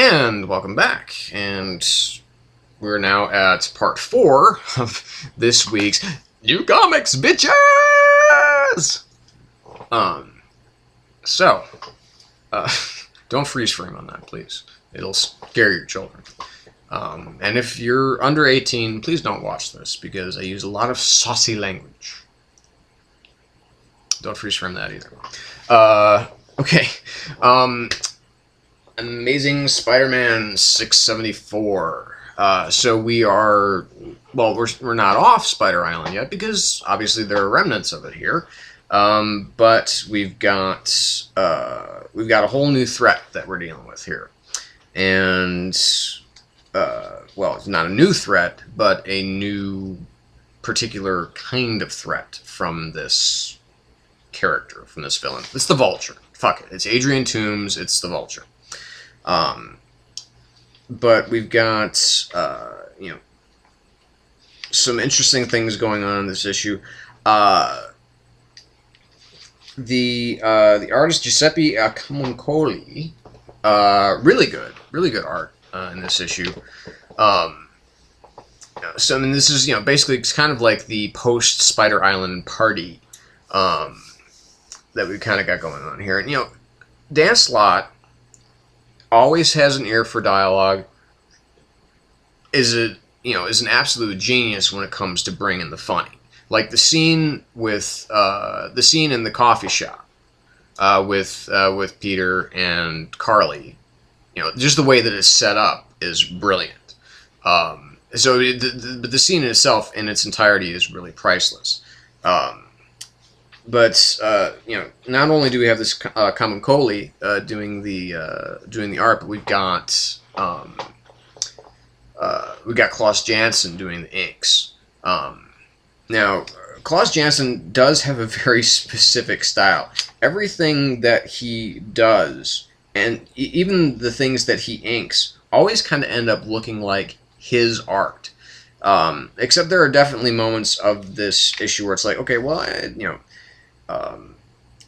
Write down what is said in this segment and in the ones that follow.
And welcome back. And we're now at part 4 of this week's New Comics, bitches! So, don't freeze frame on that, please. It'll scare your children. And if you're under 18, please don't watch this, because I use a lot of saucy language. Don't freeze frame that either. Okay. Amazing Spider-Man 674. So we are, well, we're not off Spider Island yet, because obviously there are remnants of it here. But we've got a whole new threat that we're dealing with here, and well, it's not a new threat, but a new particular kind of threat from this character, from this villain. It's the Vulture. Fuck it. It's Adrian Toomes. It's the Vulture. But we've got some interesting things going on in this issue. The artist Giuseppe Camuncoli, really good art in this issue. So I mean, this is basically it's kind of like the post Spider Island party that we kind of got going on here, and Dan Slott always has an ear for dialogue. Is an absolute genius when it comes to bringing the funny. Like the scene with the scene in the coffee shop with Peter and Carly. Just the way that it's set up is brilliant. So the scene in itself, in its entirety, is really priceless. But not only do we have this Camuncoli doing the art, but we've got Klaus Janson doing the inks. Now, Klaus Janson does have a very specific style. Everything that he does, and even the things that he inks, always kind of end up looking like his art. Except there are definitely moments of this issue where it's like, okay, well,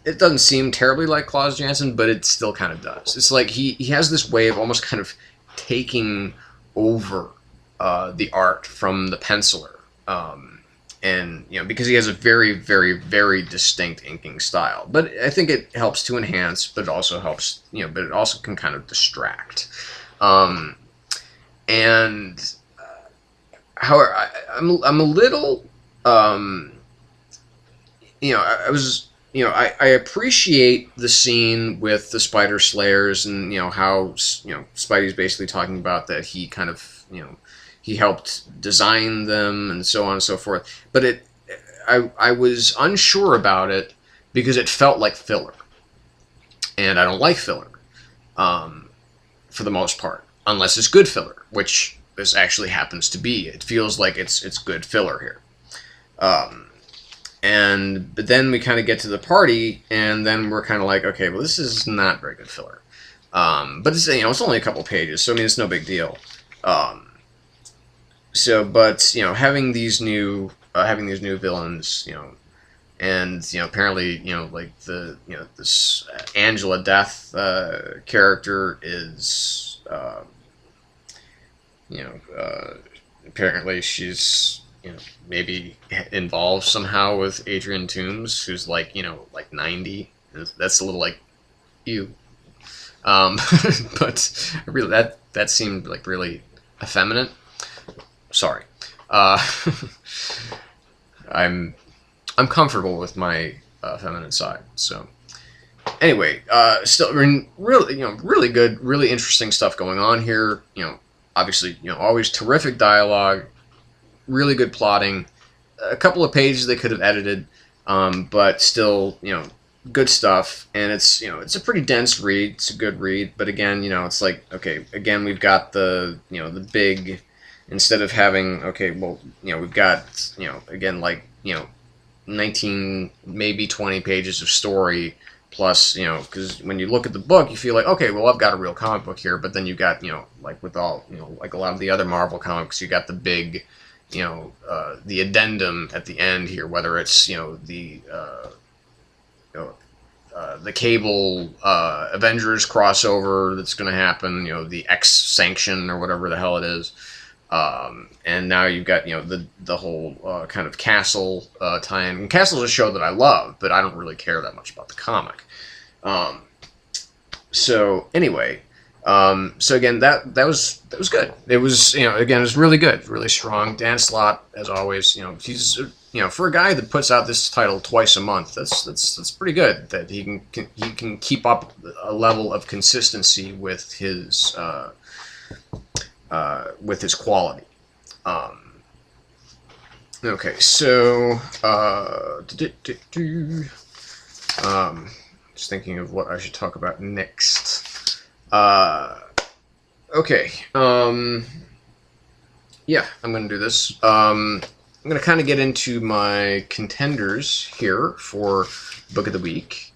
it doesn't seem terribly like Klaus Janson, but it still kind of does. It's like he has this way of almost kind of taking over the art from the penciler. And because he has a very, very, very distinct inking style. But I think it helps to enhance, but it also helps, but it also can kind of distract. However, I'm a little, I appreciate the scene with the Spider Slayers and, how, Spidey's basically talking about that he kind of, he helped design them and so on and so forth. But I was unsure about it because it felt like filler. And I don't like filler, for the most part, unless it's good filler, which this actually happens to be. It feels like it's good filler here. But then we kind of get to the party, and then we're kind of like, okay, well, this is not very good filler. But it's it's only a couple pages, so I mean it's no big deal. Having these new villains, and apparently like this Angela Death character is apparently she's maybe involved somehow with Adrian Toomes, who's like 90. That's a little like ew. But really that seemed like really effeminate. Sorry. I'm comfortable with my feminine side. So anyway, still really good, really interesting stuff going on here. Obviously, always terrific dialogue, really good plotting. A couple of pages they could have edited, but still, good stuff. And it's it's a pretty dense read. It's a good read, but again, it's like, okay, again we've got the the big. Instead of having, okay, well, we've got, again, like, 19, maybe 20 pages of story, plus, because when you look at the book, you feel like, okay, well, I've got a real comic book here, but then you got, like with all, like a lot of the other Marvel comics, you got the big, the addendum at the end here, whether it's, the the Cable Avengers crossover that's going to happen. You know, the X Sanction or whatever the hell it is. And now you've got, you know, the whole kind of Castle tie-in. And Castle's a show that I love, but I don't really care that much about the comic. So anyway, so again, that was good. It was, you know, again, it was really good, really strong. Dan Slott, as always, you know, he's, you know, for a guy that puts out this title twice a month, that's pretty good. That he can keep up a level of consistency with his quality. Okay, so just thinking of what I should talk about next. Okay. Yeah, I'm going to do this. I'm going to kind of get into my contenders here for Book of the Week.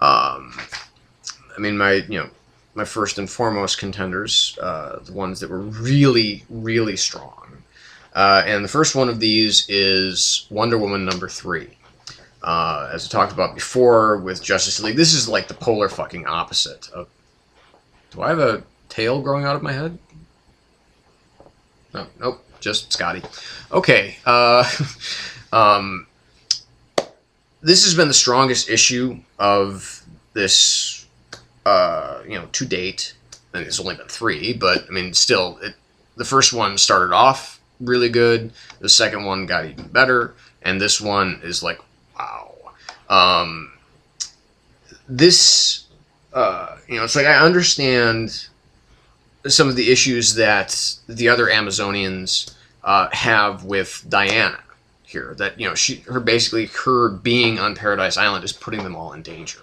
I mean, my first and foremost contenders, the ones that were really, really strong. And the first one of these is Wonder Woman #3. As I talked about before with Justice League, this is like the polar fucking opposite of... Do I have a tail growing out of my head? No, nope, just Scotty. Okay, this has been the strongest issue of this, you know, to date. And it's only been 3, but, I mean, still, the first one started off really good, the second one got even better, and this one is like, wow. This, you know, it's like I understand some of the issues that the other Amazonians have with Diana here. That, you know, her being on Paradise Island is putting them all in danger.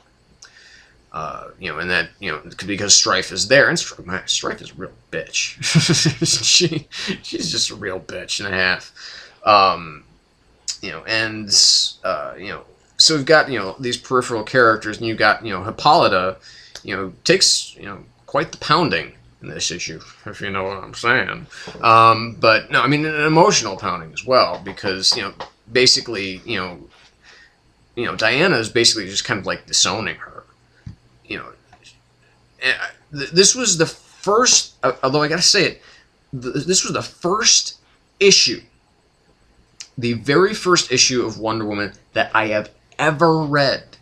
You know, and that, you know, because Strife is there, and Strife is a real bitch. She's just a real bitch and a half. You know, and you know, so we've got, you know, these peripheral characters, and you've got, you know, Hippolyta, you know, takes, you know, quite the pounding in this issue, if you know what I'm saying. But no, I mean, an emotional pounding as well, because, you know, basically, you know, Diana is basically just kind of like disowning her. You know, this was the first, although I gotta say it, this was the first issue, the very first issue of Wonder Woman that I have ever read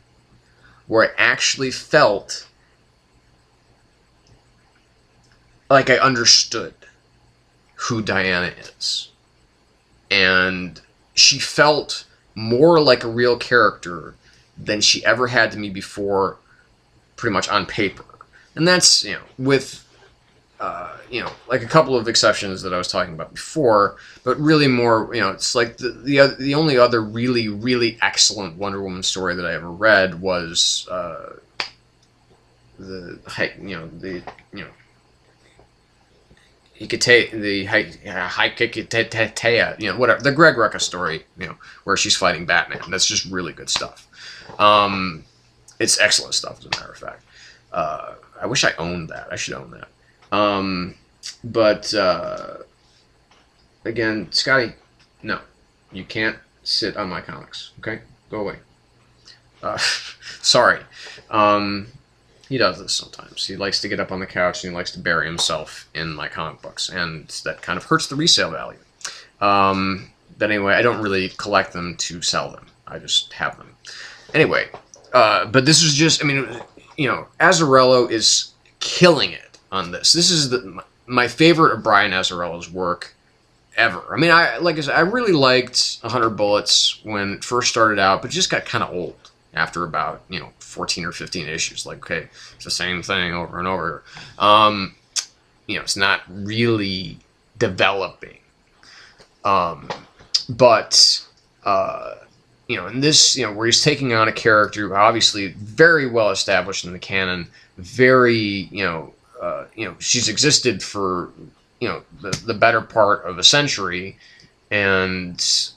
where I actually felt like I understood who Diana is. And she felt more like a real character than she ever had to me before, pretty much on paper. And that's, you know, with, you know, like a couple of exceptions that I was talking about before, but really more, you know, it's like the only other really, really excellent Wonder Woman story that I ever read was Hikiteya, you know, whatever, the Greg Rucka story, you know, where she's fighting Batman. That's just really good stuff. It's excellent stuff, as a matter of fact. I wish I owned that. I should own that. But again, Scotty, no, you can't sit on my comics. Okay, go away. Sorry. He does this sometimes. He likes to get up on the couch and he likes to bury himself in my comic books, and that kind of hurts the resale value. But anyway, I don't really collect them to sell them. I just have them. Anyway, but this is just, I mean, you know, Azzarello is killing it on this. This is my favorite of Brian Azzarello's work ever. I mean, like I said, I really liked 100 Bullets when it first started out, but it just got kind of old after about, you know, 14 or 15 issues. Like, okay, it's the same thing over and over. You know, it's not really developing. But you know, in this, you know, where he's taking on a character obviously very well established in the canon, very, you know, she's existed for, you know, the better part of a century, and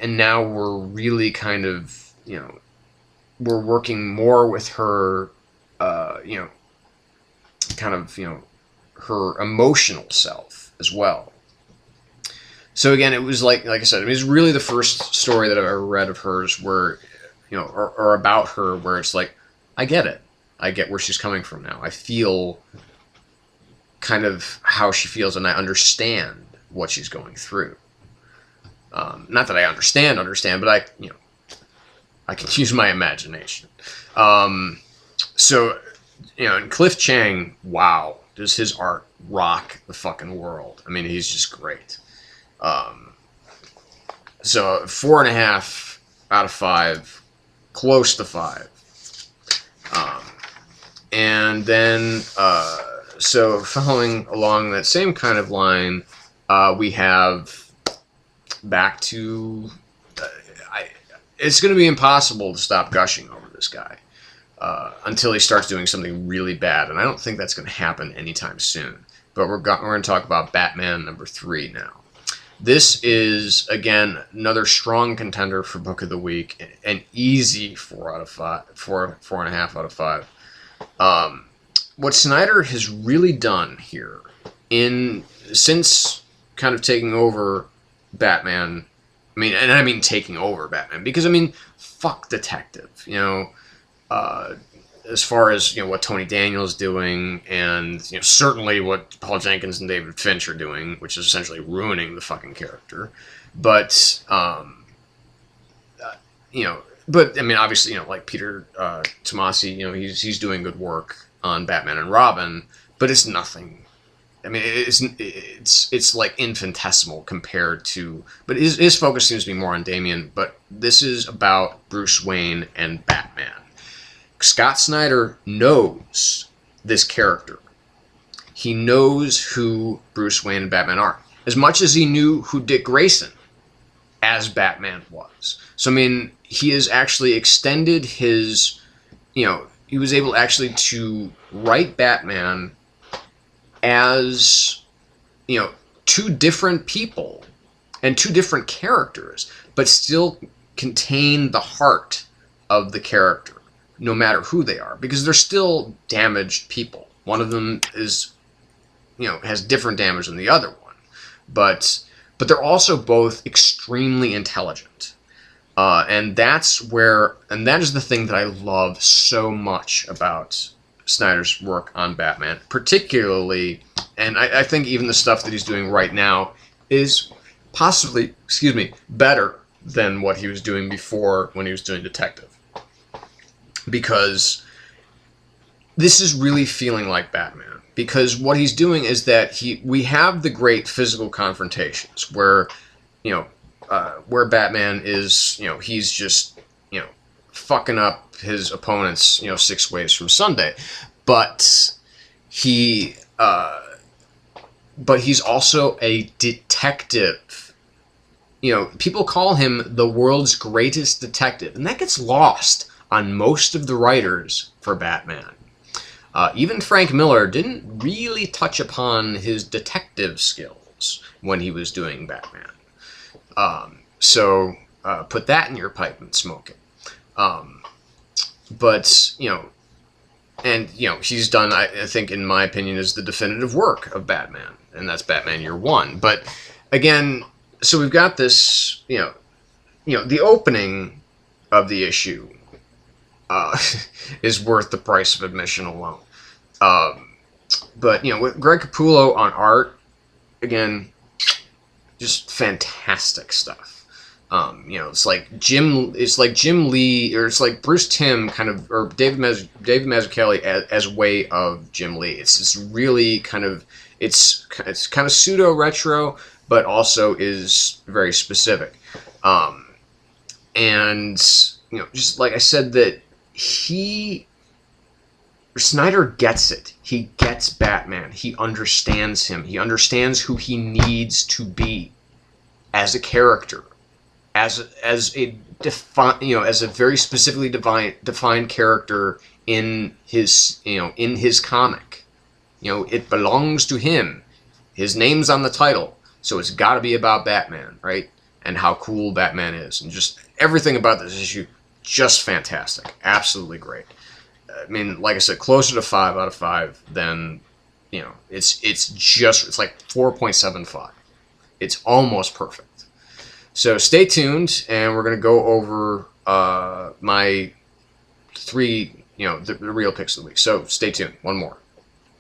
now we're really kind of, you know, we're working more with her, you know, kind of, you know, her emotional self as well. So again, it was like I said, it was really the first story that I've ever read of hers where, you know, or about her, where it's like, I get it. I get where she's coming from now. I feel kind of how she feels, and I understand what she's going through. Not that I understand, but I can use my imagination. So, and Cliff Chiang, wow, does his art rock the fucking world? I mean, he's just great. So 4.5 out of 5, close to 5. And then, so following along that same kind of line, we have back to, it's going to be impossible to stop gushing over this guy until he starts doing something really bad, and I don't think that's going to happen anytime soon. But we're going to talk about Batman #3 now. This is, again, another strong contender for Book of the Week, an easy 4.5 out of 5. What Snyder has really done here, since kind of taking over Batman, I mean taking over Batman, because fuck Detective, as far as what Tony Daniel's doing, and certainly what Paul Jenkins and David Finch are doing, which is essentially ruining the fucking character. But obviously, like Peter Tomasi, he's doing good work on Batman and Robin, but it's nothing. It's like infinitesimal compared to, but his focus seems to be more on Damian. But this is about Bruce Wayne and Batman. Scott Snyder knows this character. He knows who Bruce Wayne and Batman are, as much as he knew who Dick Grayson as Batman was. So, he has actually extended his, he was able actually to write Batman as, two different people and two different characters, but still contain the heart of the character, no matter who they are, because they're still damaged people. One of them is, has different damage than the other one, but they're also both extremely intelligent. And that is the thing that I love so much about Snyder's work on Batman, particularly, and I think even the stuff that he's doing right now is possibly, better than what he was doing before when he was doing Detective. Because this is really feeling like Batman. Because what he's doing is that we have the great physical confrontations where, where Batman is, he's just, fucking up his opponents, 6 ways from Sunday. But he's also a detective. People call him the world's greatest detective, and that gets lost on most of the writers for Batman. Even Frank Miller didn't really touch upon his detective skills when he was doing Batman. So put that in your pipe and smoke it. But, he's done, I think, in my opinion, is the definitive work of Batman, and that's Batman Year One. But, again, so we've got this, the opening of the issue is worth the price of admission alone. But, with Greg Capullo on art, again, just fantastic stuff. It's like Jim Lee, or it's like Bruce Timm kind of, or David Mazzucchelli as way of Jim Lee. It's really kind of, it's kind of pseudo retro, but also is very specific. And just like I said, that Snyder gets it. He gets Batman. He understands him. He understands who he needs to be as a character, as a very specifically defined character in his comic. It belongs to him. His name's on the title, so it's got to be about Batman, right? And how cool Batman is, and just everything about this issue, just fantastic, absolutely great. Like I said, closer to 5 out of 5 than, it's like 4.75. It's almost perfect. So stay tuned, and we're going to go over my 3, the real picks of the week. So stay tuned. One more.